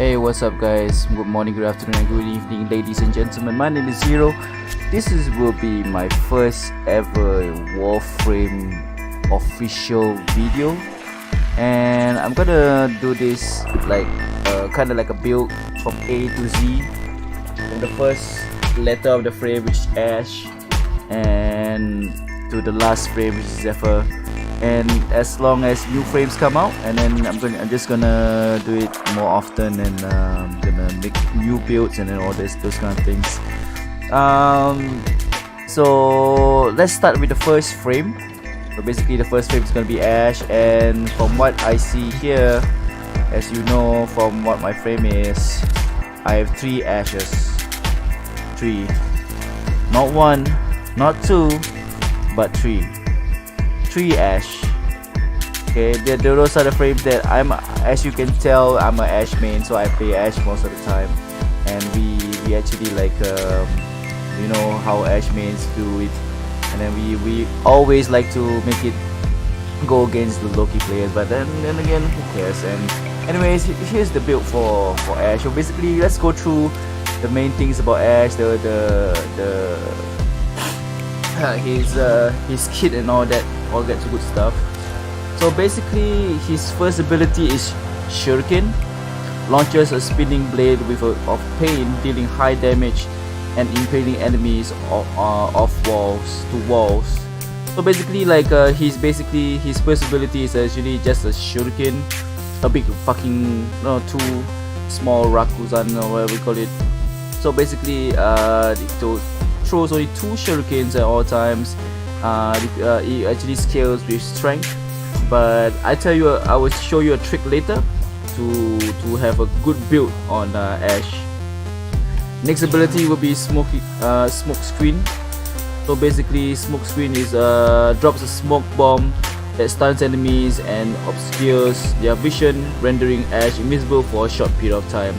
Hey, what's up guys? Good morning, good afternoon and good evening ladies and gentlemen. My name is Zero. Will be my first ever Warframe official video, and I'm gonna do this like kind of like a build from A to Z, from the first letter of the frame, which is Ash, and to the last frame, which is Zephyr. And as long as new frames come out, and then I'm just gonna do it more often, and I'm gonna make new builds and then all those kind of things. So let's start with the first frame. So basically the first frame is gonna be Ash, and from what I see here, as you know from what my frame is, I have 3 Ashes. 3, not 1, not 2, but 3 Ash. Okay, those are the frames that as you can tell, I'm an Ash main, so I play Ash most of the time. And we actually like you know how Ash mains do it, and then we always like to make it go against the Loki players, but then again, who cares? And anyways, here's the build for Ash. So basically, let's go through the main things about Ash, his kit and all that good stuff. So basically, his first ability is Shuriken, launches a spinning blade of pain, dealing high damage and impaling enemies off walls. So basically, like his first ability is actually just a Shuriken, a big fucking 2 small Rakuzan or whatever we call it. So basically, it throws only 2 shurikens at all times. It actually scales with strength, but I tell you, I will show you a trick later to have a good build on Ash. Next ability will be smoke screen. So basically, smoke screen is drops a smoke bomb that stuns enemies and obscures their vision, rendering Ash invisible for a short period of time.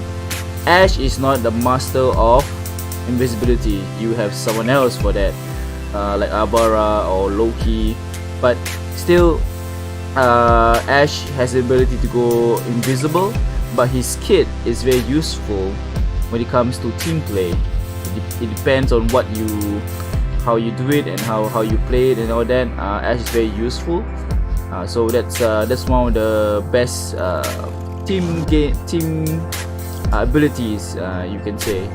Ash is not the master of invisibility. You have someone else for that, like Abara or Loki, but still Ash has the ability to go invisible, but his kit is very useful when it comes to team play. It depends on how you do it and how you play it and all that. Ash is very useful, so that's one of the best team abilities, you can say.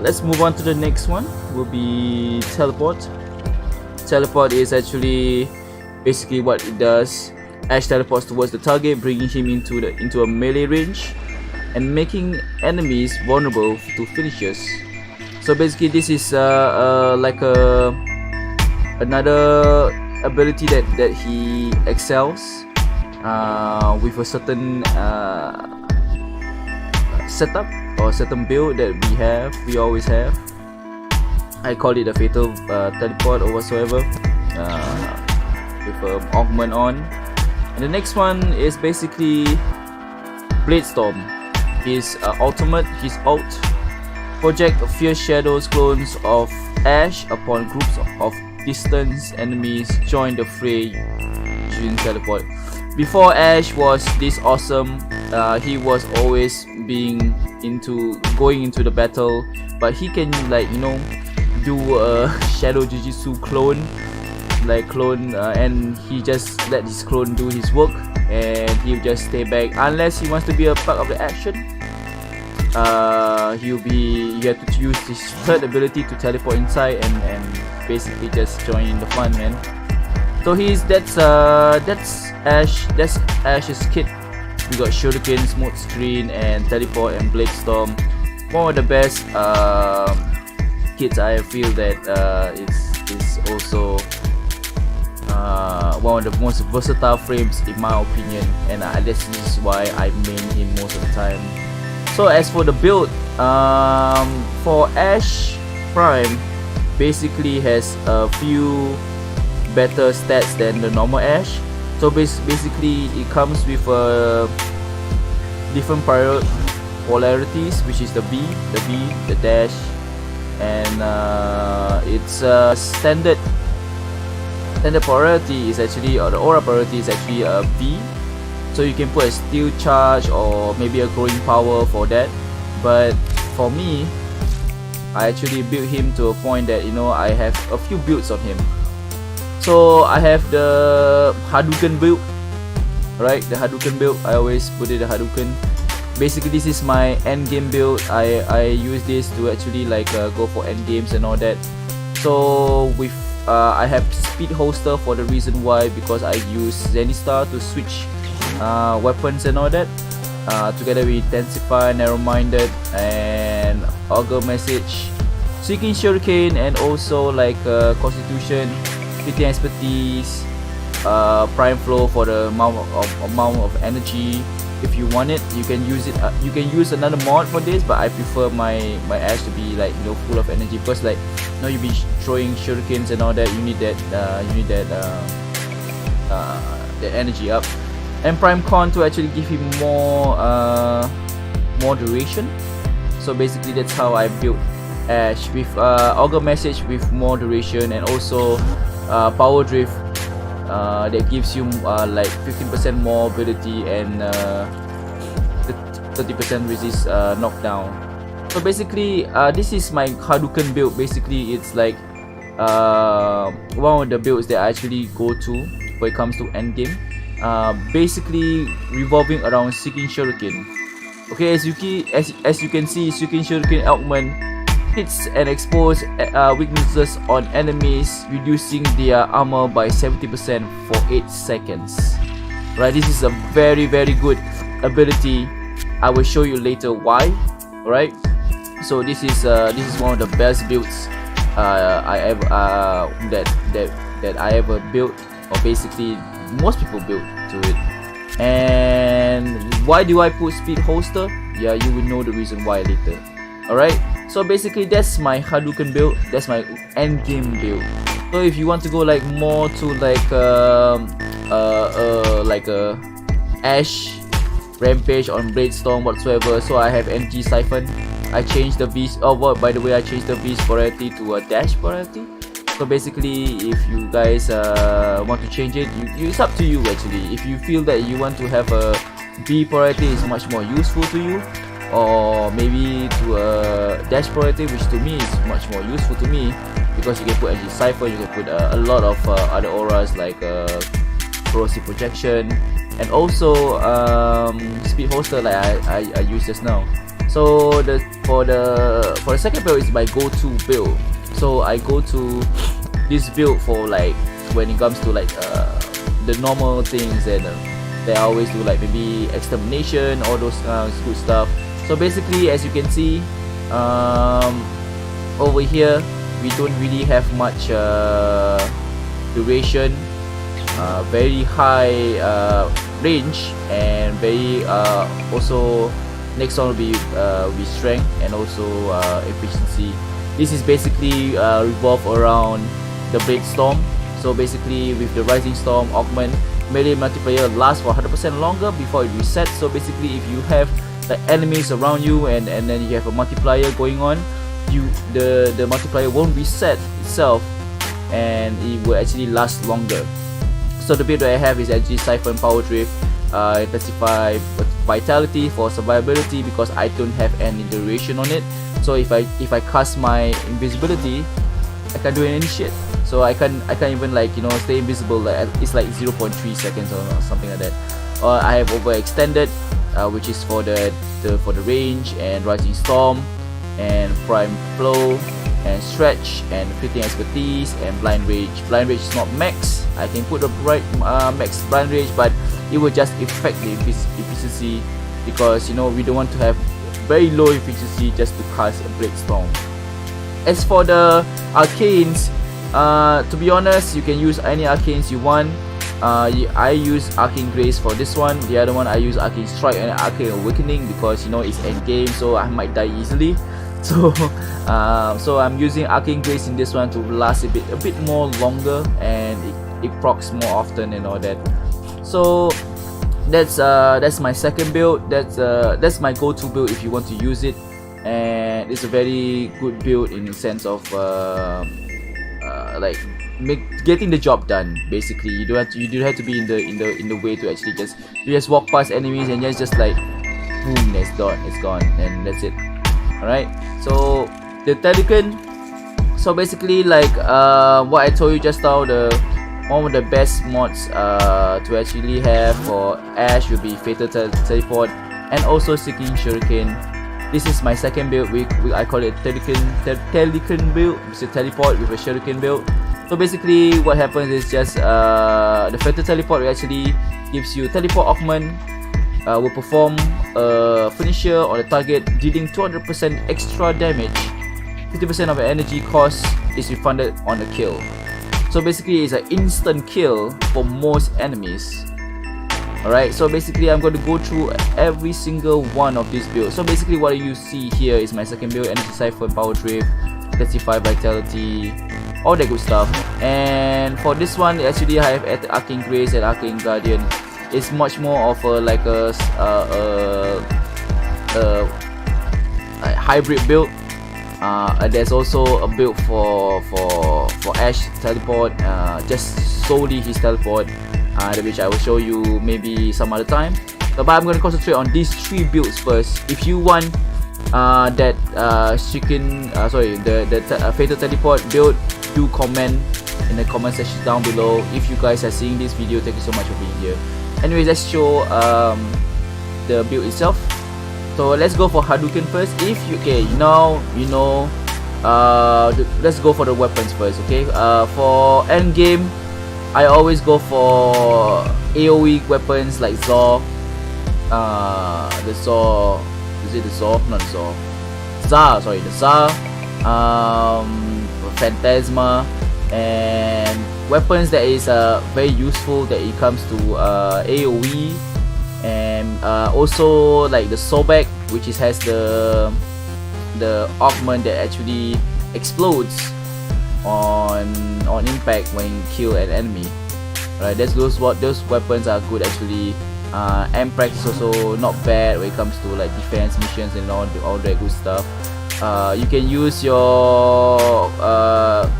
Let's move on to the next one. Will be teleport. Teleport is actually basically what it does. Ash teleports towards the target, bringing him into a melee range and making enemies vulnerable to finishes. So basically, this is like another ability that he excels with a certain setup or certain build that we always have. I call it a fatal teleport or whatsoever, with augment on. And the next one is basically Bladestorm. His ultimate, his ult, project fierce shadows clones of Ash upon groups of distant enemies join the fray using teleport. Before Ash was this awesome, he was always going into the battle, but he can do a shadow jujutsu clone, and he just let his clone do his work, and he'll just stay back unless he wants to be a part of the action. You have to use his third ability to teleport inside and basically just join in the fun, man. So that's Ash's kit. We got Shuriken, Smoke Screen, and Teleport and Bladestorm. One of the best kits. I feel that it's also one of the most versatile frames in my opinion, and this is why I main him most of the time. So as for the build, for Ash Prime, basically has a few better stats than the normal Ash. So basically, it comes with different polarities, which is the B, the dash, and its standard polarity is actually, or the aura polarity is actually a V, so you can put a steel charge or maybe a growing power for that. But for me, I actually built him to a point that, you know, I have a few builds on him. So I have the Hadouken build, right? The Hadouken build, I always put it the Hadouken. Basically, this is my end game build. I use this to actually like go for end games and all that. So with I have speed holster for the reason why, because I use Zenistar to switch weapons and all that. Together with Intensify, Narrow-Minded, and Augur Message, Seeking Shuriken, and also like Constitution, Fitting Expertise, Prime Flow for the amount of energy. If you want it, you can use it. You can use another mod for this, but I prefer my Ash to be like, you know, full of energy, because like, you know, you be throwing shurikens and all that. You need that. The energy up. And Prime Con to actually give him more duration. So basically, that's how I built Ash with Augur Message with more duration, and also Power Drift. That gives you like 15% more ability and 30% resist knockdown. So basically, this is my Hadouken build. Basically, it's like one of the builds that I actually go to when it comes to endgame. Basically, revolving around Seeking Shuriken. Okay, as you can see, Seeking Shuriken augment hits and expose weaknesses on enemies, reducing their armor by 70% for 8 seconds. Right, this is a very good ability. I will show you later why. Right, so this is one of the best builds I ever that I ever built, or basically most people build to it. And why do I put speed holster? Yeah, you will know the reason why later. Alright, so basically that's my Hadouken build. That's my end game build. So if you want to go like more to like a Ash Rampage on Bladestorm whatsoever, so I have MG Siphon. I changed the V. Oh, by the way, I changed the V's priority to a dash priority. So basically, if you guys want to change it, it's up to you actually. If you feel that you want to have a B priority is much more useful to you, or maybe to a dash priority, which to me is much more useful to me, because you can put MG Cypher, you can put a lot of other auras like corrosive projection, and also speed holster like I used just now. So for the second build is my go-to build. So I go to this build for like when it comes to like the normal things that I always do, like maybe extermination, all those good stuff. So basically, as you can see, over here we don't really have much duration, very high range, and very also next one will be strength and also efficiency. This is basically revolve around the Bladestorm. So basically, with the Rising Storm augment, melee multiplayer lasts for 100% longer before it resets. So basically, if you have the enemies around you and then you have a multiplier going on, the multiplier won't reset itself, and it will actually last longer. So the build that I have is actually Siphon, Power Drift, Intensify Vitality for survivability, because I don't have any duration on it. So if I cast my invisibility, I can't do any shit. So I can't even like, you know, stay invisible. Like it's like 0.3 seconds or something like that. Or I have overextended, which is for the range, and Rising Storm, and Prime Flow, and Stretch, and Fitting Expertise, and Blind Rage. Blind Rage is not max. I can put the right max Blind Rage, but it will just affect the efficiency, because you know we don't want to have very low efficiency just to cast a Bladestorm. As for the arcanes, to be honest, you can use any arcanes you want. I use Arcane Grace for this one. The other one I use Arcane Strike and Arcane Awakening, because you know it's end game, so I might die easily. So so I'm using Arcane Grace in this one to last a bit more longer, and it procs more often and all that. So that's my second build. That's my go-to build if you want to use it, and it's a very good build in the sense of like getting the job done. Basically, you don't have to be in the way to actually just walk past enemies and just like boom, it's gone, and that's it. All right. So the Telekin. So basically, like what I told you just now, one of the best mods to actually have for Ash will be Fatal Teleport and also Seeking Shuriken. This is my second build. I call it Telekin build. It's a teleport with a Shuriken build. So basically, what happens is just the Fatal Teleport actually gives you teleport augment. Will perform a finisher on the target, dealing 200% extra damage. 50% of the energy cost is refunded on a kill. So basically, it's an instant kill for most enemies. Alright, so basically I'm going to go through every single one of these builds. So basically what you see here is my second build, Energy Siphon, Power Drift, Testify Vitality, all that good stuff. And for this one, actually I have Arcane Grace and Arcane Guardian. It's much more of a hybrid build. There's also a build for Ash Teleport, just solely his teleport, which I will show you maybe some other time. But I'm going to concentrate on these three builds first. If you want the Fatal Teleport build, do comment in the comment section down below. If you guys are seeing this video, thank you so much for being here. Anyways, let's show the build itself. So let's go for Hadouken first. If you let's go for the weapons first. Okay, for end game, I always go for AOE weapons like Zor, the Zor, is it the Zor? Not the Zor, Zar, sorry, the Zar, Phantasma, and weapons that is very useful that it comes to AOE, and also like the Sobek, which has the augment that actually explodes on impact when you kill an enemy. Right, those weapons are good actually. Amprax is also not bad when it comes to like defense missions and all that good stuff. You can use your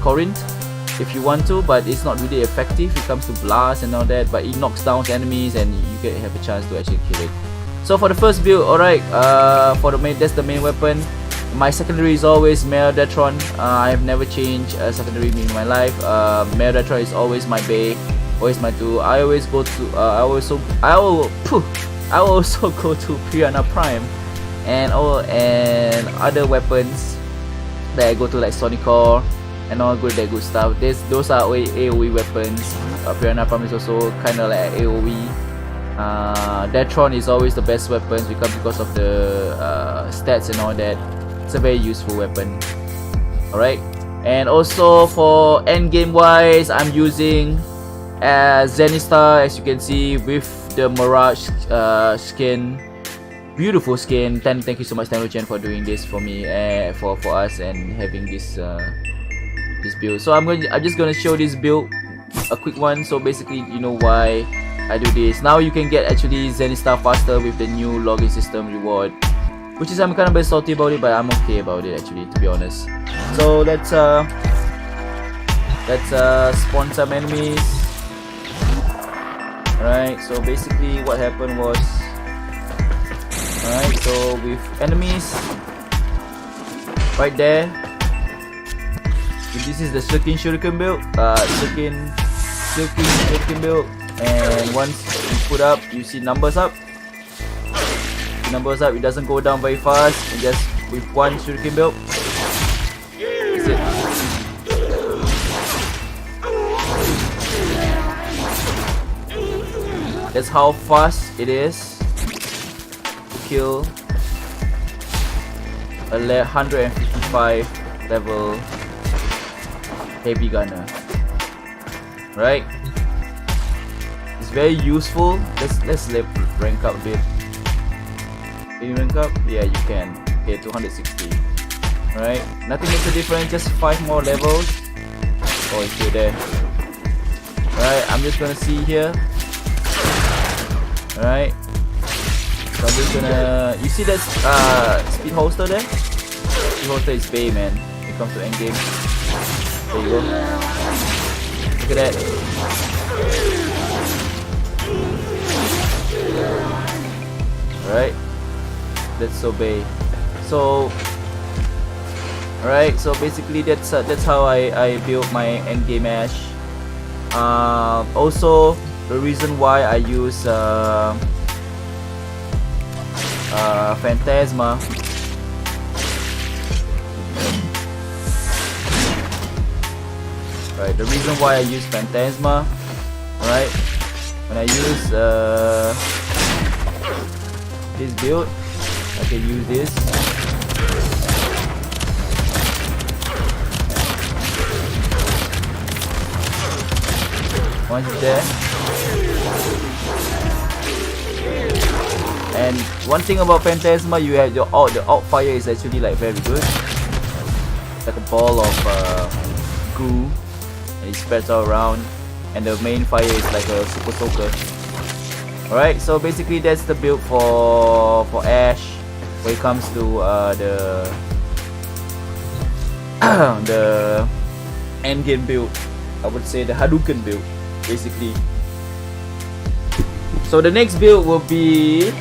Corinth if you want to, but it's not really effective. It comes to blast and all that, but it knocks down enemies and you can have a chance to actually kill it. So for the first build, alright, that's the main weapon. My secondary is always Megadatron. I have never changed a secondary in my life. Megadatron is always my bay, always my tool. I always go to I will also go to Piranha Prime and other weapons that I go to like Sonicore and all that good stuff. Those are AOE weapons. Piranha Prime is also kind of like AOE. Datron is always the best weapons because of the stats and all that. It's a very useful weapon. Alright, and also for end game wise, I'm using Zenithstar, as you can see, with the Mirage skin. Beautiful skin. Thank you so much, Tanochen, for doing this for me, for us, and having this build. So I'm just gonna show this build, a quick one. So basically, you know why I do this. Now you can get actually Zenithstar faster with the new login system reward, which is I'm kind of a bit salty about it, but I'm okay about it actually, to be honest. So let's spawn some enemies. Alright, so basically what happened was, alright, so with enemies right there, this is the Seeking Shuriken build, Seeking Shuriken build, and once you put up, you see numbers up. It doesn't go down very fast, and just with one Shuriken build, that's it. That's how fast it is to kill a 155 level heavy gunner. Right? It's very useful. Let's rank up a bit. Can you rank up? Yeah, you can. Okay, 260. Right? Nothing makes a difference, just 5 more levels. Oh, it's still there. Right, I'm just gonna see here. Alright. So I'm just gonna... You see that speed holster there? Speed holster is Bay, man. When it comes to endgame. There you go. Look at that. Alright, let's obey. So, alright, so basically that's how I built my endgame Ash. Also, the reason why I use Phantasma. Right, the reason why I use Phantasma, right? When I use this build, I can use this. Once it's there. And one thing about Phantasma, you have your the out fire is actually like very good. Like a ball of goo, and it spreads all around. And the main fire is like a super soaker. Alright, so basically that's the build for Ash when it comes to the endgame build. I would say the Hadouken build, basically. So the next build will be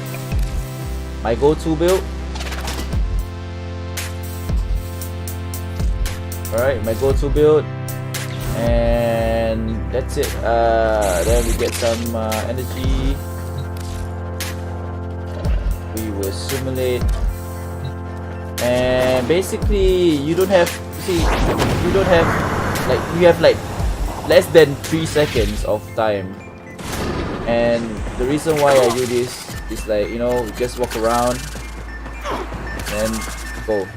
my go-to build. Alright, my go-to build. And that's it. Then we get some energy. We will simulate. And basically you don't have, you don't have, like, you have like less than 3 seconds of time. And the reason why I do this is, like, you know, just walk around and go.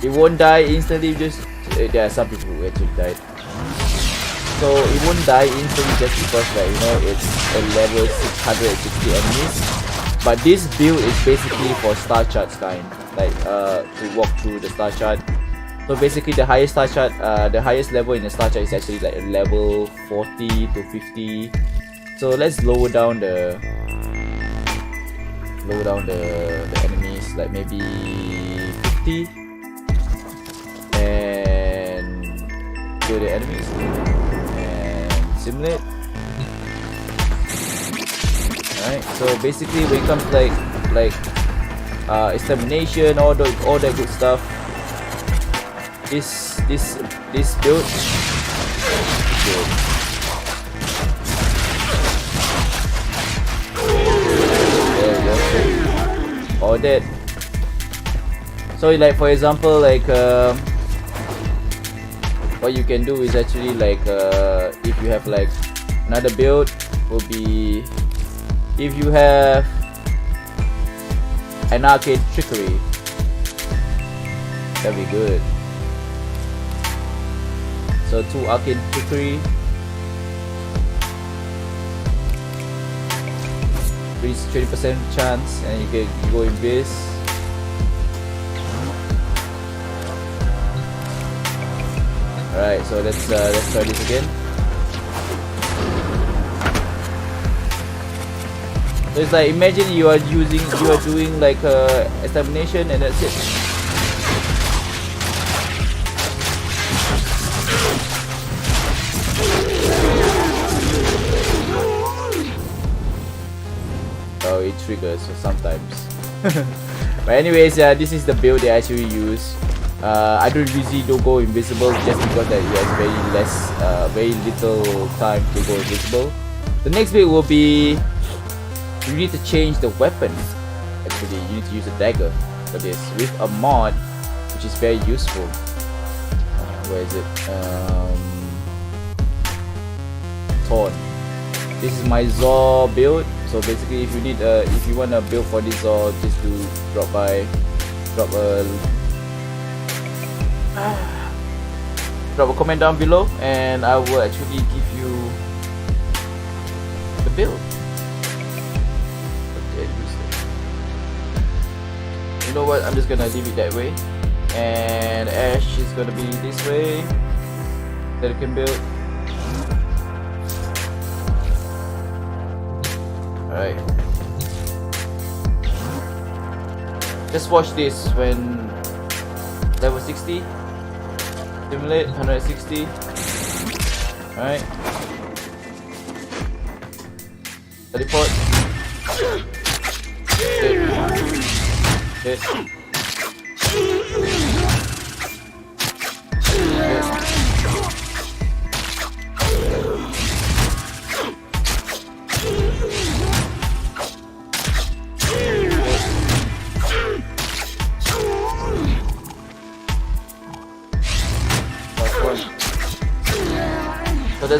It won't die instantly, just there are some people who actually died. So it won't die instantly just because, like, you know, it's a level 660 enemies. But this build is basically for star charts kind, like to walk through the star chart. So basically the highest star chart, the highest level in the star chart is actually like level 40 to 50. So let's lower down the enemies, like maybe 50, and kill the enemies and simulate. Right, so basically when it comes to like extermination, all that good stuff, this build is good. There we go. All that. So like for example, like what you can do is actually like if you have like another build will be, if you have an arcade trickery, that'd be good. So 2 arcade trickery, reach 20% chance, and you can go in this. Alright, so let's try this again. So it's like, imagine you are doing like extermination, and that's it. Oh, it triggers sometimes. But anyways, yeah, this is the build they actually use. I don't go invisible just because that it has very little time to go invisible. The next build will be, you need to change the weapon. Actually, you need to use a dagger for this with a mod, which is very useful. Where is it? Torn. This is my Zor build. So basically, if you need if you want a build for this Zor, just do drop a comment down below, and I will actually give you the build. You know what? I'm just gonna leave it that way, and Ash is gonna be this way. That you can build. Alright. Just watch this when level 60. Simulate 160. Alright. Teleport. Hit.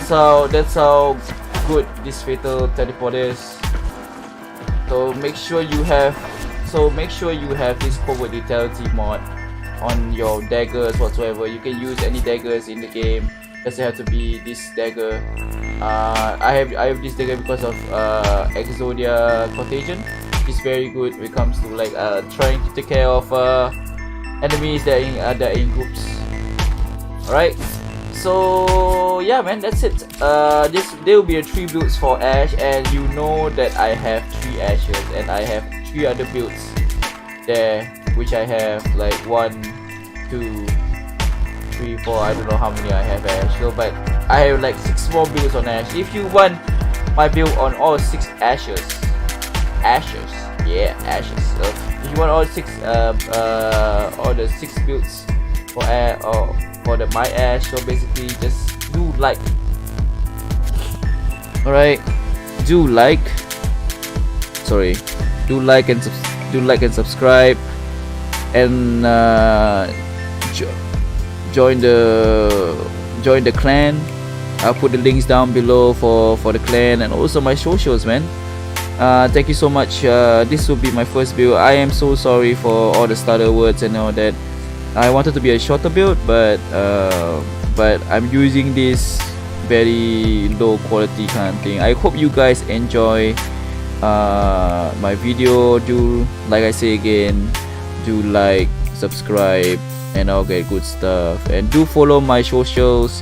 So that's how good this fatal teleport is. So make sure you have this covert lethality mod on your daggers whatsoever. You can use any daggers in the game. Doesn't have to be this dagger. I have this dagger because of Exodia Contagion. It's very good when it comes to like trying to take care of enemies that are in groups. Alright. So yeah, man, that's it. There will be 3 builds for Ash, and you know that I have 3 Ashes, and I have 3 other builds there, which I have like 1, 2, 3, 4. I don't know how many I have Ash, so but I have like 6 more builds on Ash. If you want my build on all 6 Ashes, yeah, Ashes. So if you want all 6 builds for for the my Ash, so basically just do like. Alright, do like and subscribe, and join the clan. I'll put the links down below for the clan, and also my socials, man. Thank you so much. This will be my first build. I am so sorry for all the starter words and all that. I wanted to be a shorter build, but I'm using this very low quality kind of thing. I hope you guys enjoy my video. Do, like I say again, do like, subscribe, and all that good stuff. And do follow my socials.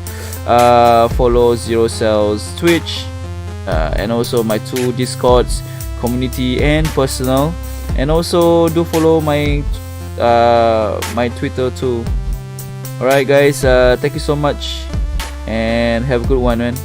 Follow Zeroxelz Twitch, and also my 2 Discords, community and personal. And also do follow my my Twitter too. Alright guys, thank you so much, and have a good one, man.